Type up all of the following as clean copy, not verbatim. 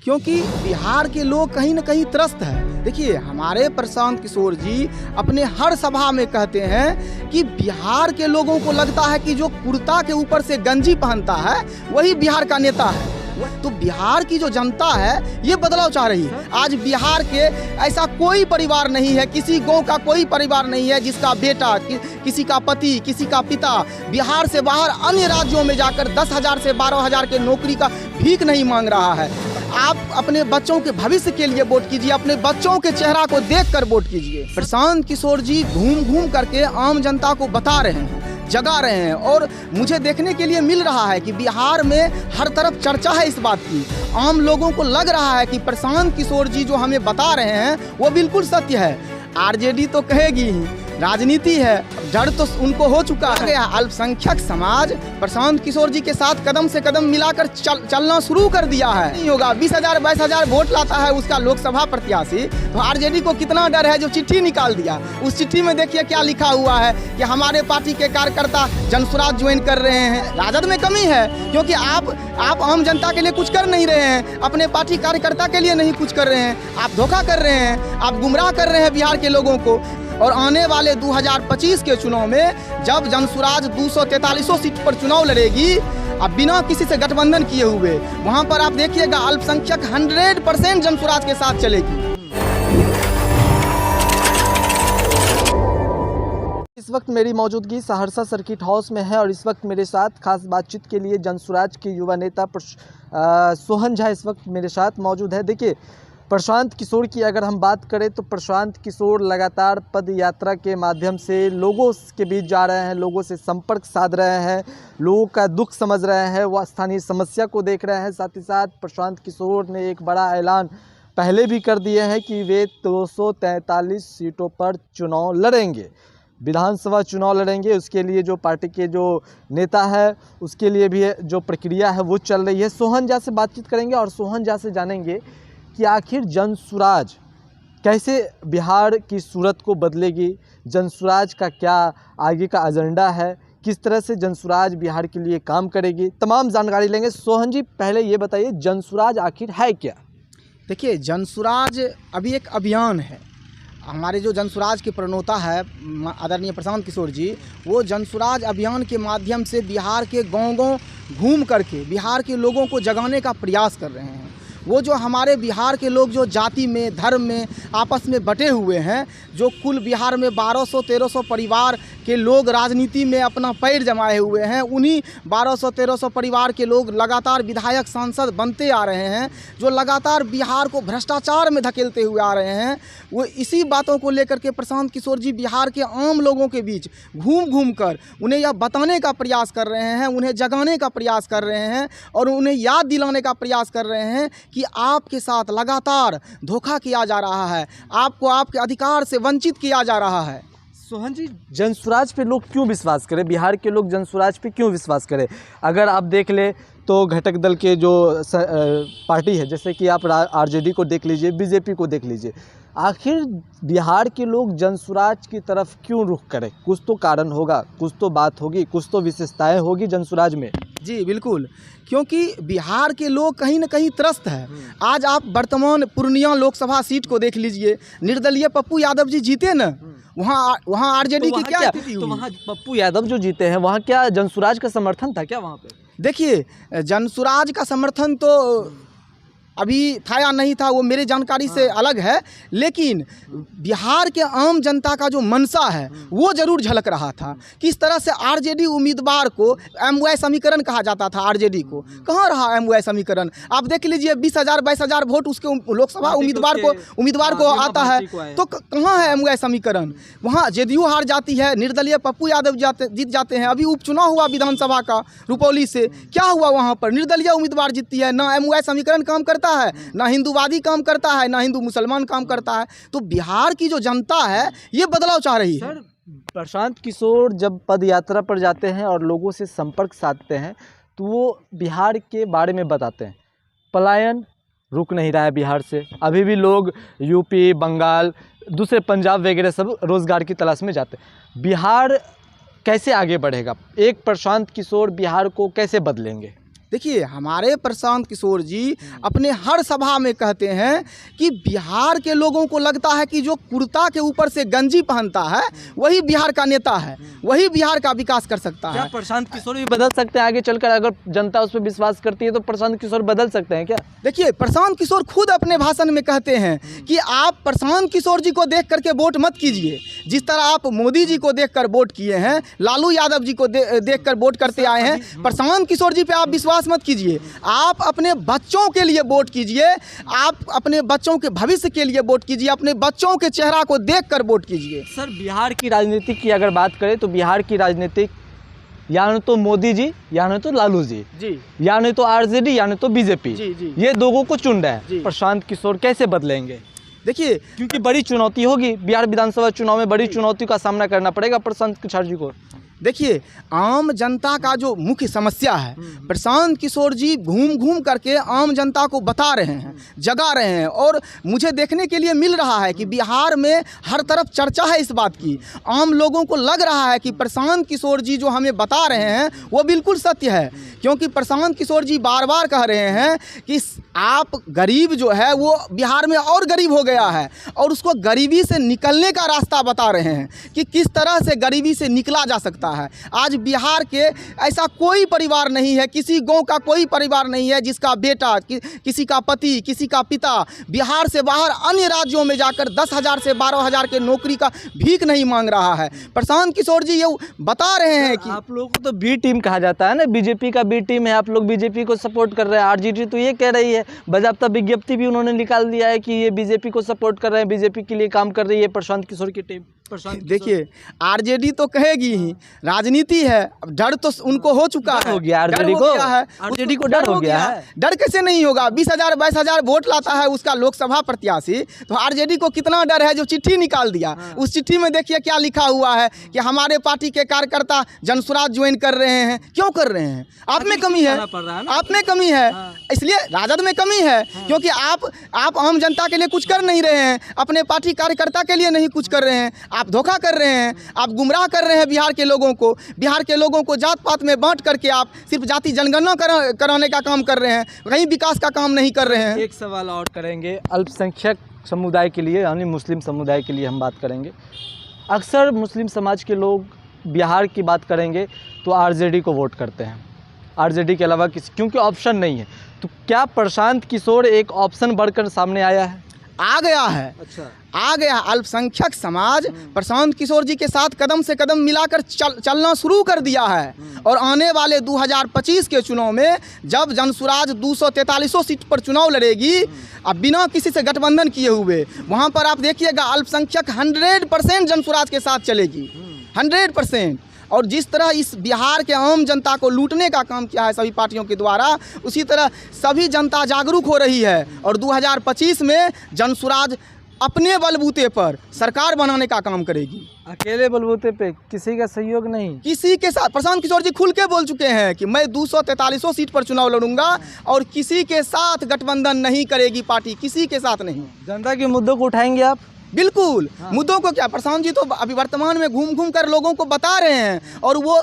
क्योंकि बिहार के लोग कहीं ना कहीं त्रस्त हैं। देखिए, हमारे प्रशांत किशोर जी अपने हर सभा में कहते हैं कि बिहार के लोगों को लगता है कि जो कुर्ता के ऊपर से गंजी पहनता है वही बिहार का नेता है। तो बिहार की जो जनता है ये बदलाव चाह रही है। आज बिहार के ऐसा कोई परिवार नहीं है, किसी गांव का कोई परिवार नहीं है जिसका बेटा, किसी का पति, किसी का पिता बिहार से बाहर अन्य राज्यों में जाकर 10,000 से 12,000 के नौकरी का भीख नहीं मांग रहा है। आप अपने बच्चों के भविष्य के लिए वोट कीजिए, अपने बच्चों के चेहरा को देखकर वोट कीजिए। प्रशांत किशोर जी घूम घूम करके आम जनता को बता रहे हैं, जगा रहे हैं, और मुझे देखने के लिए मिल रहा है कि बिहार में हर तरफ चर्चा है इस बात की। आम लोगों को लग रहा है कि प्रशांत किशोर जी जो हमें बता रहे हैं वो बिल्कुल सत्य है। आरजेडी तो कहेगी ही, राजनीति है, डर तो उनको हो चुका है। अल्पसंख्यक समाज प्रशांत किशोर जी के साथ कदम से कदम मिलाकर चलना शुरू कर दिया है। नहीं होगा, 20,000-22,000 वोट लाता है उसका लोकसभा प्रत्याशी, तो आरजेडी को कितना डर है जो चिट्ठी निकाल दिया। उस चिट्ठी में देखिए क्या लिखा हुआ है कि हमारे पार्टी के कार्यकर्ता जनसुराज ज्वाइन कर रहे हैं। राजद में कमी है क्योंकि आप आम जनता के लिए कुछ कर नहीं रहे हैं, अपने पार्टी कार्यकर्ता के लिए नहीं कुछ कर रहे हैं, आप धोखा कर रहे हैं, आप गुमराह कर रहे हैं बिहार के लोगों को। और आने वाले 2025 के चुनाव में जब जनसुराज 243 सीट पर चुनाव लड़ेगी, अब बिना किसी से गठबंधन किए हुए, वहां पर आप देखिएगा अल्पसंख्यक 100% जनसुराज के साथ चलेगी। इस वक्त मेरी मौजूदगी सहरसा सर्किट हाउस में है और इस वक्त मेरे साथ खास बातचीत के लिए जनसुराज के युवा नेता सोहन झा इस वक्त मेरे साथ मौजूद है। देखिए, प्रशांत किशोर की अगर हम बात करें तो प्रशांत किशोर लगातार पद यात्रा के माध्यम से लोगों के बीच जा रहे हैं, लोगों से संपर्क साध रहे हैं, लोगों का दुख समझ रहे हैं, वह स्थानीय समस्या को देख रहे हैं। साथ ही साथ प्रशांत किशोर ने एक बड़ा ऐलान पहले भी कर दिए हैं कि वे 243 सीटों पर चुनाव लड़ेंगे, विधानसभा चुनाव लड़ेंगे। उसके लिए जो पार्टी के जो नेता है उसके लिए भी जो प्रक्रिया है वो चल रही है। सोहन झा से बातचीत करेंगे और सोहन झा से जानेंगे कि आखिर जनसुराज कैसे बिहार की सूरत को बदलेगी, जनसुराज का क्या आगे का एजेंडा है, किस तरह से जनसुराज बिहार के लिए काम करेगी, तमाम जानकारी लेंगे। सोहन जी, पहले ये बताइए जनसुराज आखिर है क्या? देखिए, जनसुराज अभी एक अभियान है। हमारे जो जनसुराज के प्रणेता है आदरणीय प्रशांत किशोर जी, वो जनसुराज अभियान के माध्यम से बिहार के गाँव-गाँव घूम करके बिहार के लोगों को जगाने का प्रयास कर रहे हैं। वो जो हमारे बिहार के लोग जो जाति में, धर्म में आपस में बटे हुए हैं, जो कुल बिहार में 1200-1300 परिवार के लोग राजनीति में अपना पैर जमाए हुए हैं, उन्हीं 1200-1300 परिवार के लोग लगातार विधायक, सांसद बनते आ रहे हैं, जो लगातार बिहार को भ्रष्टाचार में धकेलते हुए आ रहे हैं। वो इसी बातों को लेकर के प्रशांत किशोर जी बिहार के आम लोगों के बीच घूम घूम कर उन्हें यह बताने का प्रयास कर रहे हैं, उन्हें जगाने का प्रयास कर रहे हैं और उन्हें याद दिलाने का प्रयास कर रहे हैं कि आपके साथ लगातार धोखा किया जा रहा है, आपको आपके अधिकार से वंचित किया जा रहा है। सोहन जी, जनसुराज पे लोग क्यों विश्वास करें, बिहार के लोग जनसुराज पे क्यों विश्वास करें? अगर आप देख ले तो घटक दल के जो पार्टी है, जैसे कि आप आरजेडी को देख लीजिए, बीजेपी को देख लीजिए, आखिर बिहार के लोग जनसुराज की तरफ क्यों रुख करें? कुछ तो कारण होगा, कुछ तो बात होगी, कुछ तो विशेषताएं होगी जनसुराज में। जी बिल्कुल, क्योंकि बिहार के लोग कहीं ना कहीं त्रस्त है। आज आप वर्तमान पूर्णिया लोकसभा सीट को देख लीजिए, निर्दलीय पप्पू यादव जी जीते न, वहाँ आरजेडी की क्या स्थिति हुई? तो वहाँ पप्पू यादव जो जीते हैं, वहाँ क्या जनसुराज का समर्थन था क्या वहाँ पे? देखिए, जनसुराज का समर्थन तो अभी था या नहीं था वो मेरे जानकारी से अलग है, लेकिन बिहार के आम जनता का जो मनसा है वो जरूर झलक रहा था। किस तरह से आरजेडी उम्मीदवार को एमवाई समीकरण कहा जाता था, आरजेडी को कहाँ रहा एमवाई समीकरण? आप देख लीजिए 20,000-22,000 वोट उसके लोकसभा उम्मीदवार को आता है, तो कहाँ है एमवाई समीकरण? वहाँ जेडीयू हार जाती है, निर्दलीय पप्पू यादव जीत जाते हैं। अभी उपचुनाव हुआ विधानसभा का रुपौली से, क्या हुआ वहाँ पर? निर्दलीय उम्मीदवार जीतती है, ना एमवाई समीकरण काम करता है, ना हिंदूवादी काम करता है, ना हिंदू मुसलमान काम करता है। तो बिहार की जो जनता है ये बदलाव चाह रही है। सर, प्रशांत किशोर जब पद यात्रा पर जाते हैं और लोगों से संपर्क साधते हैं तो वो बिहार के बारे में बताते हैं। पलायन रुक नहीं रहा है बिहार से, अभी भी लोग यूपी, बंगाल, दूसरे पंजाब वगैरह सब रोजगार की तलाश में जाते हैं। बिहार कैसे आगे बढ़ेगा? एक प्रशांत किशोर बिहार को कैसे बदलेंगे? देखिए, हमारे प्रशांत किशोर जी अपने हर सभा में कहते हैं कि बिहार के लोगों को लगता है कि जो कुर्ता के ऊपर से गंजी पहनता है वही बिहार का नेता है, वही बिहार का विकास कर सकता क्या है। प्रशांत किशोर भी बदल सकते हैं आगे चलकर? अगर जनता उस पर विश्वास करती है तो प्रशांत किशोर बदल सकते हैं क्या? देखिए, प्रशांत किशोर खुद अपने भाषण में कहते हैं कि आप प्रशांत किशोर जी को देख करके वोट मत कीजिए। जिस तरह आप मोदी जी को देखकर वोट किए हैं, लालू यादव जी को देखकर वोट करते आए हैं, प्रशांत किशोर जी पे आप विश्वास मत कीजिए। आप अपने बच्चों के लिए वोट कीजिए, आप अपने बच्चों के भविष्य के लिए वोट कीजिए, अपने बच्चों के चेहरा को देखकर वोट कीजिए। सर, बिहार की राजनीति की अगर बात करें तो बिहार की राजनीति या न तो मोदी जी या न तो लालू जी, या न तो आरजेडी या न तो बीजेपी, ये दोनों को चुन रहा है। प्रशांत किशोर कैसे बदलेंगे? देखिए, क्योंकि बड़ी चुनौती होगी, बिहार विधानसभा चुनाव में बड़ी चुनौती का सामना करना पड़ेगा प्रशांत किशोर जी को। देखिए, आम जनता का जो मुख्य समस्या है, प्रशांत किशोर जी घूम घूम करके आम जनता को बता रहे हैं, जगा रहे हैं। और मुझे देखने के लिए मिल रहा है कि बिहार में हर तरफ चर्चा है इस बात की। आम लोगों को लग रहा है कि प्रशांत किशोर जी जो हमें बता रहे हैं वो बिल्कुल सत्य है, क्योंकि प्रशांत किशोर जी बार बार कह रहे हैं कि आप गरीब जो है वो बिहार में और गरीब हो गया है, और उसको गरीबी से निकलने का रास्ता बता रहे हैं कि किस तरह से गरीबी से निकला जा सकता है। आज बिहार के ऐसा कोई परिवार नहीं है, किसी गांव का कोई परिवार नहीं है जिसका बेटा, किसी का पति, किसी का पिता बिहार से बाहर अन्य राज्यों में जाकर 10,000 से 12,000 के नौकरी का भीख नहीं मांग रहा है। प्रशांत किशोर जी ये बता रहे हैं कि आप लोगों को तो बी टीम कहा जाता है ना, बीजेपी का बी टीम है, आप लोग बीजेपी को सपोर्ट कर रहे हैं। आरजेडी तो ये कह रही है, बाज़ाब्ता विज्ञप्ति भी उन्होंने निकाल दिया है कि ये बीजेपी को सपोर्ट कर रहे हैं, बीजेपी के लिए काम कर रही है प्रशांत किशोर की टीम। देखिए, आरजेडी तो कहेगी ही, राजनीति है, अब डर तो उनको हो चुका है, हो गया आरजेडी को, आरजेडी को डर हो गया है। डर कैसे नहीं होगा? 20,000 22,000 वोट लाता है उसका लोकसभा प्रत्याशी, तो आरजेडी को कितना डर है जो चिट्ठी निकाल दिया। उस चिट्ठी में देखिए क्या लिखा हुआ है कि हमारे पार्टी के कार्यकर्ता जनसुराज ज्वाइन कर रहे हैं। क्यों कर रहे हैं? आप में कमी है, आप में कमी है, इसलिए राजद में कमी है, क्योंकि आप आम जनता के लिए कुछ कर नहीं रहे हैं, अपने पार्टी कार्यकर्ता के लिए नहीं कुछ कर रहे हैं। आप धोखा कर रहे हैं, आप गुमराह कर रहे हैं बिहार के लोगों को जात पात में बांट करके आप सिर्फ जाति जनगणना कराने का काम कर रहे हैं, कहीं विकास का काम नहीं कर रहे हैं। एक सवाल और करेंगे, अल्पसंख्यक समुदाय के लिए यानी मुस्लिम समुदाय के लिए हम बात करेंगे। अक्सर मुस्लिम समाज के लोग बिहार की बात करेंगे तो आरजेडी को वोट करते हैं, आरजेडी के अलावा किसी, क्योंकि ऑप्शन नहीं है। तो क्या प्रशांत किशोर एक ऑप्शन बढ़कर सामने आया है? आ गया है। अच्छा, आ गया। अल्पसंख्यक समाज प्रशांत किशोर जी के साथ कदम से कदम मिलाकर चलना शुरू कर दिया है। और आने वाले 2025 के चुनाव में जब जनसुराज 243 सीट पर चुनाव लड़ेगी, अब बिना किसी से गठबंधन किए हुए, वहाँ पर आप देखिएगा अल्पसंख्यक 100% जनसुराज के साथ चलेगी, 100%। और जिस तरह इस बिहार के आम जनता को लूटने का काम किया है सभी पार्टियों के द्वारा, उसी तरह सभी जनता जागरूक हो रही है। और 2025 में जनसुराज अपने बलबूते पर सरकार बनाने का काम करेगी, अकेले बलबूते पे, किसी का सहयोग नहीं, किसी के साथ। प्रशांत किशोर जी खुल के बोल चुके हैं कि मैं 243 सीट पर चुनाव लड़ूंगा और किसी के साथ गठबंधन नहीं करेगी पार्टी, किसी के साथ नहीं। जनता के मुद्दों को उठाएंगे आप? बिल्कुल। मुद्दों को क्या, प्रशांत जी तो अभी वर्तमान में घूम घूम कर लोगों को बता रहे हैं, और वो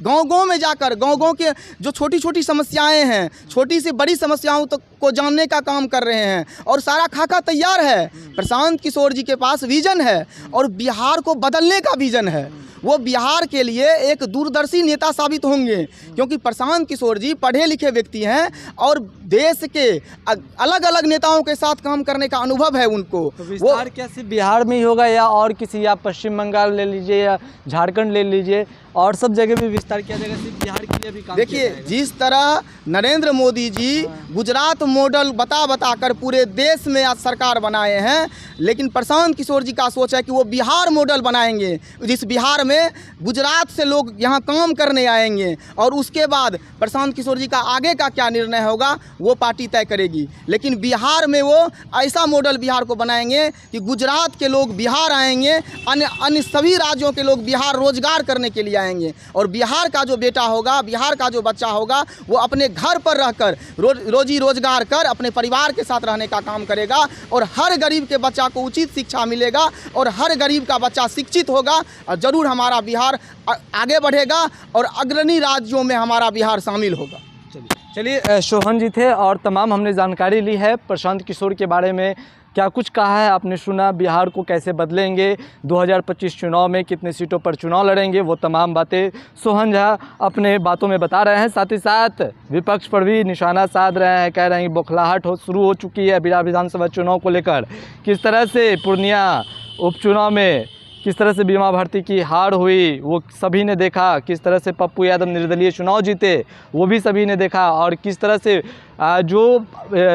गांव-गांव में जाकर गांव-गांव के जो छोटी छोटी समस्याएं हैं, छोटी से बड़ी समस्याओं तक को जानने का काम कर रहे हैं। और सारा खाका तैयार है। प्रशांत किशोर जी के पास विजन है और बिहार को बदलने का विजन है। वो बिहार के लिए एक दूरदर्शी नेता साबित होंगे, क्योंकि प्रशांत किशोर जी पढ़े लिखे व्यक्ति हैं और देश के अलग अलग नेताओं के साथ काम करने का अनुभव है उनको। तो विस्तार क्या सिर्फ बिहार में ही होगा या और किसी, या पश्चिम बंगाल ले लीजिए या झारखंड ले लीजिए, और सब जगह भी विस्तार किया जाएगा, सिर्फ बिहार के लिए भी काम? देखिए, जिस तरह नरेंद्र मोदी जी गुजरात मॉडल बता कर पूरे देश में आज सरकार बनाए हैं, लेकिन प्रशांत किशोर जी का सोच है कि वो बिहार मॉडल बनाएंगे, जिस बिहार में गुजरात से लोग यहाँ काम करने आएंगे। और उसके बाद प्रशांत किशोर जी का आगे का क्या निर्णय होगा वो पार्टी तय करेगी, लेकिन बिहार में वो ऐसा मॉडल बिहार को बनाएंगे कि गुजरात के लोग बिहार आएंगे, अन्य सभी राज्यों के लोग बिहार रोजगार करने के लिए आएंगे। और बिहार का जो बेटा होगा, बिहार का जो बच्चा होगा, वो अपने घर पर रहकर रोजी रोजगार कर अपने परिवार के साथ रहने का काम करेगा। और हर गरीब के बच्चा को उचित शिक्षा मिलेगा और हर गरीब का बच्चा शिक्षित होगा, और ज़रूर हमारा बिहार आगे बढ़ेगा और अग्रणी राज्यों में हमारा बिहार शामिल होगा। चलिए। चलिए, सोहन जी थे और तमाम हमने जानकारी ली है प्रशांत किशोर के बारे में। क्या कुछ कहा है आपने सुना, बिहार को कैसे बदलेंगे, 2025 चुनाव में कितने सीटों पर चुनाव लड़ेंगे, वो तमाम बातें सोहन झा अपने बातों में बता रहे हैं। साथ ही साथ विपक्ष पर भी निशाना साध रहे हैं, कह रहे हैं कि बौखलाहट शुरू हो चुकी है बिहार विधानसभा चुनाव को लेकर। किस तरह से पूर्णिया उपचुनाव में किस तरह से बीमा भारती की हार हुई वो सभी ने देखा, किस तरह से पप्पू यादव निर्दलीय चुनाव जीते वो भी सभी ने देखा, और किस तरह से जो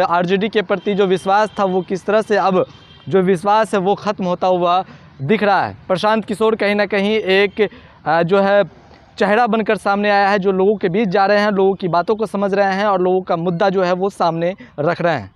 आरजेडी के प्रति जो विश्वास था वो किस तरह से अब जो विश्वास है वो ख़त्म होता हुआ दिख रहा है। प्रशांत किशोर कहीं ना कहीं एक जो है चेहरा बनकर सामने आया है, जो लोगों के बीच जा रहे हैं, लोगों की बातों को समझ रहे हैं और लोगों का मुद्दा जो है वो सामने रख रहे हैं।